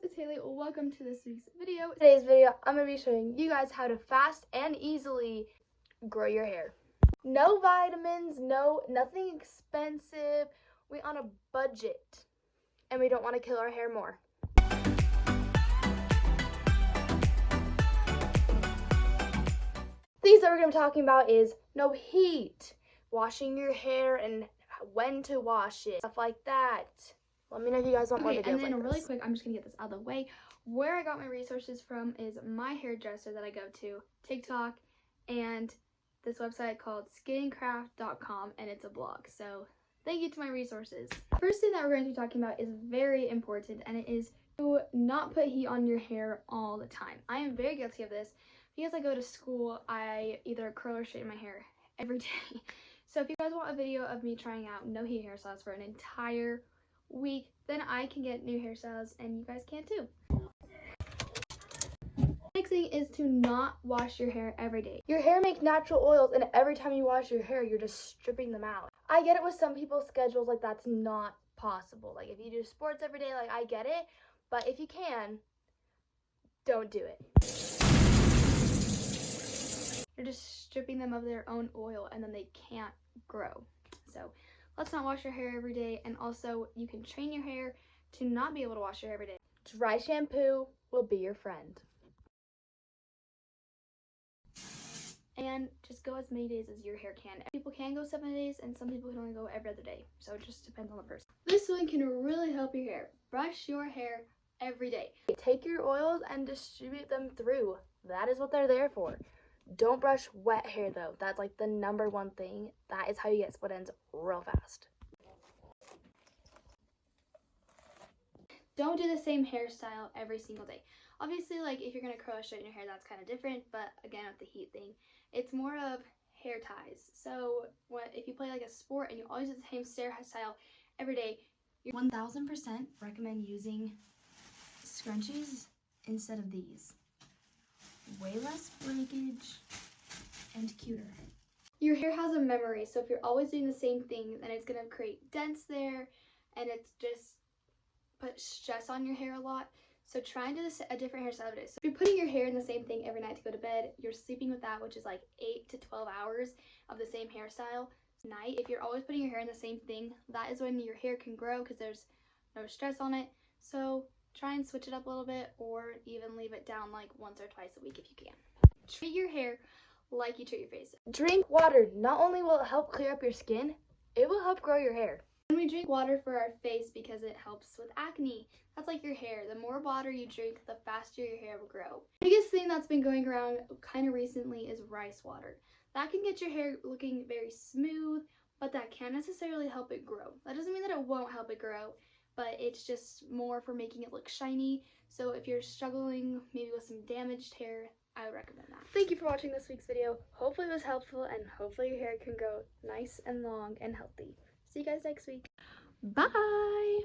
it's Haley. Welcome to this week's video. Today's video, I'm going to be showing you guys how to fast and easily grow your hair. No vitamins, nothing expensive. We're on a budget and we don't want to kill our hair more. Things that we're going to be talking about is no heat, washing your hair and when to wash it, stuff like that. Let me know if you guys want more videos. And then really quick, I'm just gonna get this out of the way. Where I got my resources from is my hairdresser that I go to, TikTok, and this website called skincraft.com, and it's a blog. So thank you to my resources. First thing that we're going to be talking about is very important, and it is to not put heat on your hair all the time. I am very guilty of this because I go to school. I either curl or straighten my hair every day. So if you guys want a video of me trying out no heat hairstyles for an entire week, then I can get new hairstyles and you guys can too. Next thing is to not wash your hair every day. Your hair makes natural oils, and every time you wash your hair, you're just stripping them out. I get it with some people's schedules, like that's not possible. Like if you do sports every day, like I get it, but if you can, don't do it. You're just stripping them of their own oil and then they can't grow. So let's not wash your hair every day, and also you can train your hair to not be able to wash your hair every day. Dry shampoo will be your friend. And just go as many days as your hair can. People can go 7 days and some people can only go every other day. So it just depends on the person. This one can really help your hair. Brush your hair every day. Take your oils and distribute them through. That is what they're there for. Don't brush wet hair though. That's like the number one thing. That is how you get split ends real fast. Don't do the same hairstyle every single day. Obviously, like if you're gonna curl or straighten your hair, that's kind of different, but again with the heat thing, it's more of hair ties. So if you play like a sport and you always do the same hairstyle every day, you 1000% recommend using scrunchies instead of these. Way less breakage and cuter. Your hair has a memory, so if you're always doing the same thing, then it's gonna create dents there, and it's just put stress on your hair a lot. So try and do a different hairstyle every day. So if you're putting your hair in the same thing every night to go to bed, you're sleeping with that, which is like 8 to 12 hours of the same hairstyle night. If you're always putting your hair in the same thing, that is when your hair can grow because there's no stress on it. So try and switch it up a little bit, or even leave it down like once or twice a week if you can. Treat your hair like you treat your face. Drink water. Not only will it help clear up your skin, it will help grow your hair. When we drink water for our face because it helps with acne. That's like your hair. The more water you drink, the faster your hair will grow. The biggest thing that's been going around kind of recently is rice water. That can get your hair looking very smooth, but that can't necessarily help it grow. That doesn't mean that it won't help it grow, but it's just more for making it look shiny. So if you're struggling maybe with some damaged hair, I would recommend that. Thank you for watching this week's video. Hopefully it was helpful, and hopefully your hair can grow nice and long and healthy. See you guys next week. Bye!